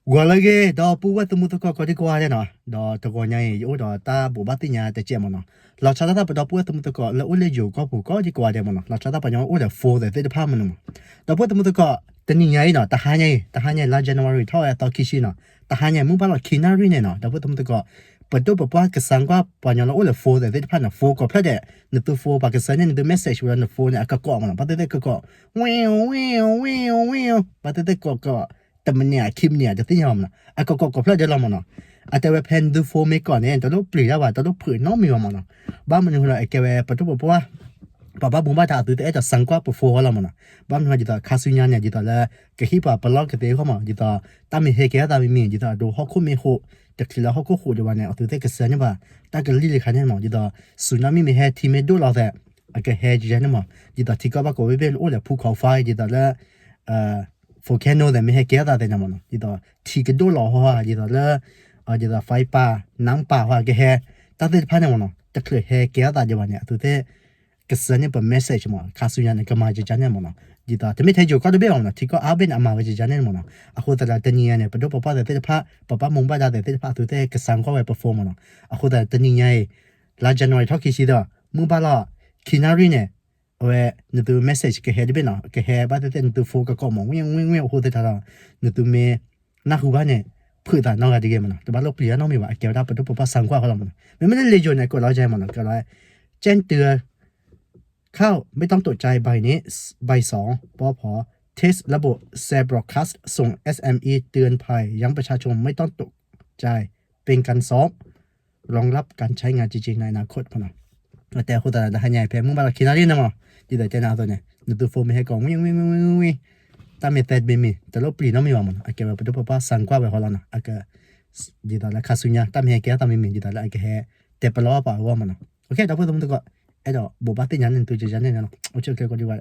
Gualage da puwa tu mutu ko di kwa no da to ko nyai yo da ta bu ba ti nya te che mo no la cha da da puwa tu mutu ko la ule jo ko pu ko di kwa de mo no la cha da pa nyo o de for de te pa mo no da puwa tu mutu ko te ni nyai no ta ha nyai la January tho ya ta ki shi no ta ha nyai mu ba la kinari ne no da puwa tu mutu ko pa do pa ka sang kwa pa nyo la o le for de te pa na for ko pla de ne tu for pa ka sa ne the message wa na for ne ka ko mo no pa te ko ko pa te koแต่มันเนี่ยคิมเนี่ยจะที่ยอมนะก็เพื่อจะลองมันนะแต่ว่าแพนดูโฟมก่อนเนี่ยตอนลูกปลีแล้วว่าตอนลูกผืนน้องมีมันนะบ้านมันอยู่ละแกว่าปัจจุบันเพราะว่าป้าบุ้มบ้าตาตื่นแต่จะสังกัดปุ๊บโฟแล้วมันนะบ้านมันจิตคาสุญญาเนี่ยจิตแล้วก็ฮิปปลอกก็เตะเข้ามาจิตตามีเฮแกตามีจิตดูเขาคุ้มมีโหจากที่แล้วเขาก็โหดวันเนี่ยตื่นแต่ก็เสียเนี่ยป่ะแต่ก็รีเลยคันเนี่ยมั้งจิตสุนามิมีเฮทีเมดูเราแต่ก็เฮจีเนี่ยมั้งจิตที่ก็บ้าก็ไม่เป็นโอ้เลยภูเขาไฟจิตแล้วvolcano แต่ไม่ให้แก้ตาแต่นำมันจิตที่ก็ดูหล่อหัวจิตแล้วจิตไฟป่าน้ำป่าหัวก็แห่ตั้งแต่พันเนี่ยมันจะเคยแห่แก้ตาจะวันเนี่ยตัวเต้ก็เสนอเป็น message มันคาสุญญาเนี่ยก็มาจะจันเนี่ยมันจิตแต่ไม่ใช่จู่ก็ได้เบี้ยมันที่ก็อาเป็นอามาจะจันเนี่ยมันคนแต่ละตัวนี้เนี่ยเป็นตัวป้าแต่ตัวป้ามุงป้าแต่ตัวป้าตัวเต้ก็สั่งก็ไป perform มันคนแต่ตัวนี้ไงลาจันวันทอคิดว่ามุงป้าละคินารีเนี่ยเว้นตัว message ก็เห็นได้เป็นก็เห็นบ้านแต่ตัวโฟกัสก็มองวิ่งโหดแต่ท่านตัวเมนักหัวเนี่ยพื้นฐานน้องอะไรกันมันแต่บ้านเราเปลี่ยนน้องมีว่าเกี่ยวกับตัวป้าสังกัดเขาละมันไม่ได้เลยจนเนี่ยก็เราใจมันก็เลยแจ้งเตือนเข้าไม่ต้องตกใจใบนี้ใบ2พอเทสระบบ Share Broadcast ส่ง SME เตือนภัยยังประชาชนไม่ต้องตกใจเป็นการซ้อมรองรับการใช้งานจริงๆในอนาคตพนะแต่คนแต่ละใหญ่แพงมึงบ้านคิดอะไรนะมั้งที่แต่เจ้าหน้าตัวเนี่ยนึกตัวโฟมให้กองวิ่งตามเมตดมีแต่เราปลีน้องมีว่ามันอาเกว่าเป็นตัวป้าสังกัดไว้เขาแล้วนะอาเกดีแต่ละคาสุญญาตามเฮแกตามมีดีแต่ละอาเกเฮแต่ปลอป่าว่ามันโอเคแต่พอตัวมันตัวก็ไอ้ดอกบุบบ้าติยันตัวจะยันเนี่ยนะโอเคก็ดีกว่า